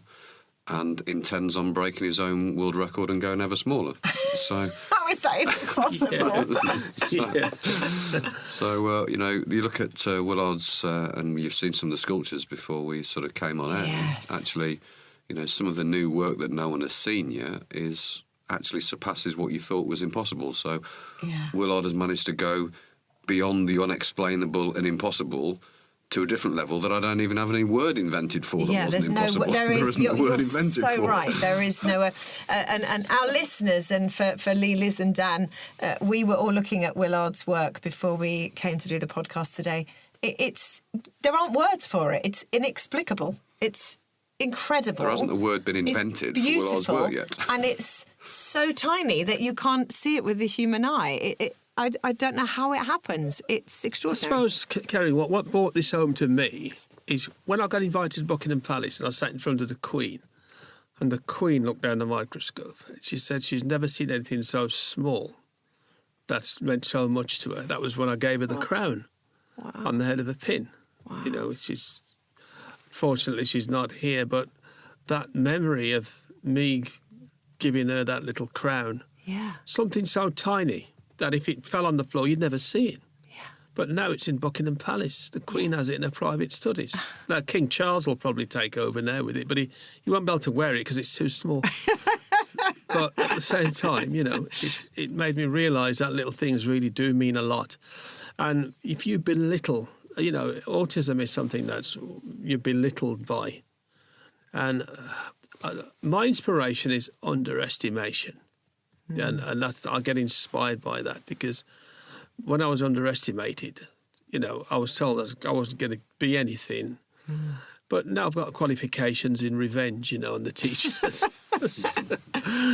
and intends on breaking his own world record and going ever smaller. So How is that even possible? So you know, you look at Willard's, and you've seen some of the sculptures before we sort of came on air. Yes. Actually, you know, some of the new work that no one has seen yet actually surpasses what you thought was impossible. So Willard has managed to go beyond the unexplainable and impossible to a different level that I don't even have any word invented for. That wasn't impossible. There isn't a word invented for. So right, there is no. And our listeners, and for Lee, Liz, and Dan, we were all looking at Willard's work before we came to do the podcast today. There aren't words for it. It's inexplicable. It's incredible. There hasn't a word been invented for Willard's work yet. And it's so tiny that you can't see it with the human eye. I don't know how it happens. It's extraordinary. I suppose, Carrie, what brought this home to me is when I got invited to Buckingham Palace and I sat in front of the Queen, and the Queen looked down the microscope. She said she's never seen anything so small that's meant so much to her. That was when I gave her the crown on the head of a pin. Wow. You know, fortunately she's not here, but that memory of me giving her that little crown, something so tiny that if it fell on the floor, you'd never see it. Yeah. But now it's in Buckingham Palace. The Queen has it in her private studies. Now, King Charles will probably take over now with it, but he won't be able to wear it because it's too small. But at the same time, you know, it made me realise that little things really do mean a lot. And if you belittle, you know, autism is something that you're belittled by. And my inspiration is underestimation. And that's, I get inspired by that, because when I was underestimated, you know, I was told I wasn't going to be anything. But now I've got qualifications in revenge, and the teachers.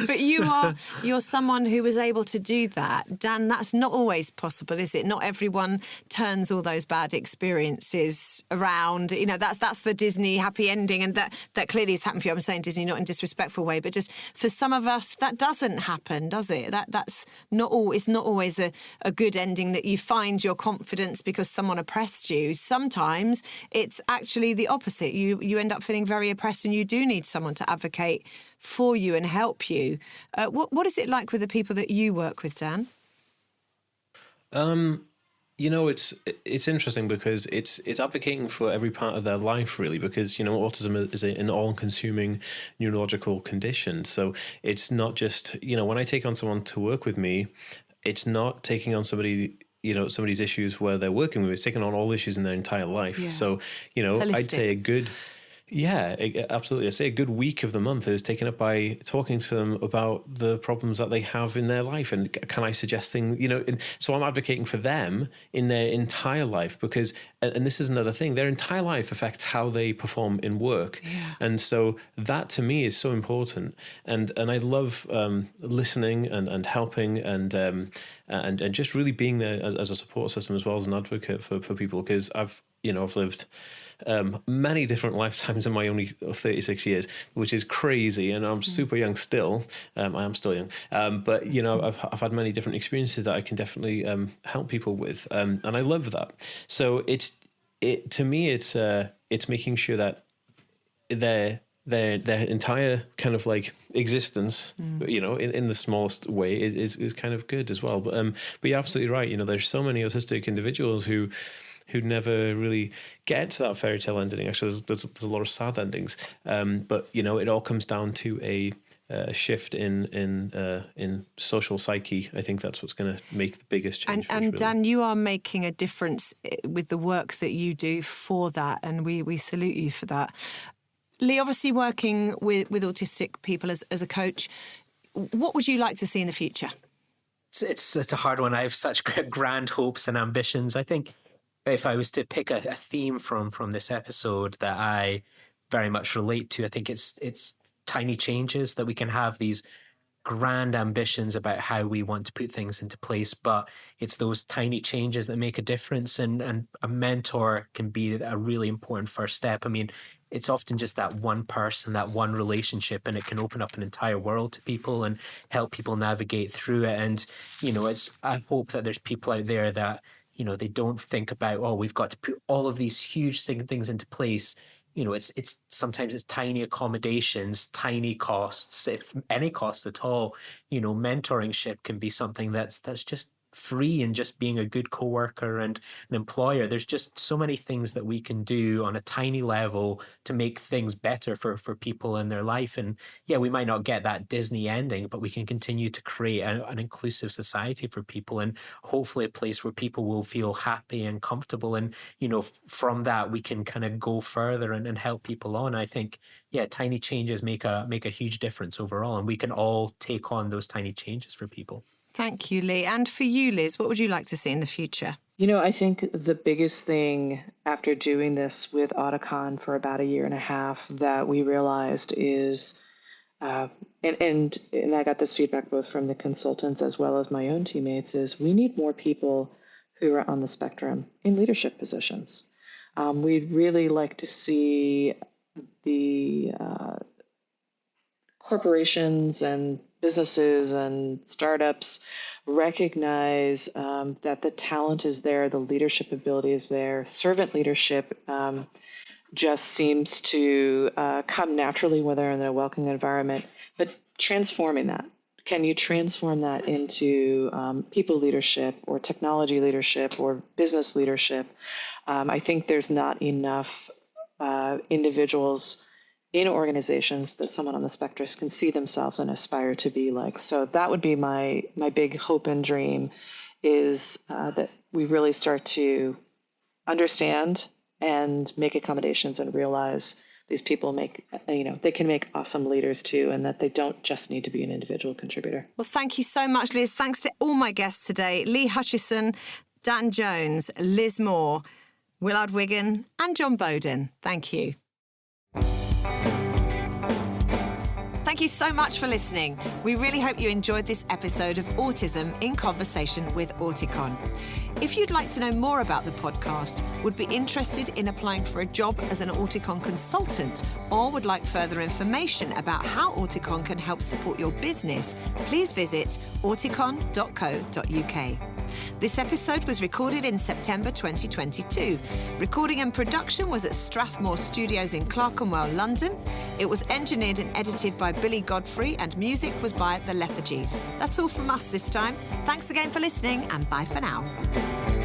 But you're someone who was able to do that. Dan, that's not always possible, is it? Not everyone turns all those bad experiences around. That's the Disney happy ending, and that clearly has happened for you. I'm saying Disney not in a disrespectful way, but just for some of us, that doesn't happen, does it? That's not all. It's not always a good ending that you find your confidence because someone oppressed you. Sometimes it's actually the opposite. You end up feeling very oppressed, and you do need someone to advocate for you and help you. What is it like with the people that you work with, Dan? It's interesting because it's advocating for every part of their life, really, because autism is an all-consuming neurological condition. So it's not just when I take on someone to work with me, it's not taking on somebody's issues where they're working with me. It's taking on all issues in their entire life. Yeah. So Holistic. I'd say absolutely. I say a good week of the month is taken up by talking to them about the problems that they have in their life, and can I suggest things, so I'm advocating for them in their entire life, because, and this is another thing, their entire life affects how they perform in work. Yeah. And so that to me is so important. And I love listening and helping and just really being there as a support system as well as an advocate for people, because I've lived many different lifetimes in my only 36 years, which is crazy, and I'm super young still. I am still young, but I've had many different experiences that I can definitely help people with, and I love that. So to me it's making sure that their entire kind of like existence, in the smallest way is kind of good as well. But you're absolutely right. There's so many autistic individuals who never really get to that fairy tale ending. Actually, there's a lot of sad endings. But it all comes down to a shift in social psyche. I think that's what's going to make the biggest change. And really. Dan, you are making a difference with the work that you do for that, and we salute you for that. Lee, obviously working with autistic people as a coach, what would you like to see in the future? It's a hard one. I have such grand hopes and ambitions. I think if I was to pick a theme from this episode that I very much relate to, I think it's tiny changes, that we can have these grand ambitions about how we want to put things into place, but it's those tiny changes that make a difference, and a mentor can be a really important first step. I mean, it's often just that one person, that one relationship, and it can open up an entire world to people and help people navigate through it. And I hope that there's people out there that they don't think about, we've got to put all of these huge things into place. It's sometimes it's tiny accommodations, tiny costs, if any cost at all. Mentoringship can be something that's just free, and just being a good coworker and an employer. There's just so many things that we can do on a tiny level to make things better for people in their life. And we might not get that Disney ending, but we can continue to create an inclusive society for people, and hopefully a place where people will feel happy and comfortable. And, from that, we can kind of go further and help people on. I think, tiny changes make a huge difference overall, and we can all take on those tiny changes for people. Thank you, Lee. And for you, Liz, what would you like to see in the future? I think the biggest thing after doing this with Auticon for about a year and a half that we realized is, and I got this feedback both from the consultants as well as my own teammates, is we need more people who are on the spectrum in leadership positions. We'd really like to see the corporations and businesses and startups recognize that the talent is there, the leadership ability is there. Servant leadership just seems to come naturally when they're in a welcoming environment, but transforming that. Can you transform that into people leadership or technology leadership or business leadership? I think there's not enough individuals in organizations that someone on the spectrum can see themselves and aspire to be like. So that would be my big hope and dream, is that we really start to understand and make accommodations and realize these people they can make awesome leaders too, and that they don't just need to be an individual contributor. Well, thank you so much, Liz. Thanks to all my guests today, Lee Hutchison, Dan Jones, Liz Moore, Willard Wigan and John Bowden. Thank you. Thank you so much for listening. We really hope you enjoyed this episode of Autism in Conversation with Auticon. If you'd like to know more about the podcast, would be interested in applying for a job as an Auticon consultant, or would like further information about how Auticon can help support your business, please visit auticon.co.uk. This episode was recorded in September 2022. Recording and production was at Strathmore Studios in Clerkenwell, London. It was engineered and edited by Billy Godfrey, and music was by The Lethargies. That's all from us this time. Thanks again for listening, and bye for now.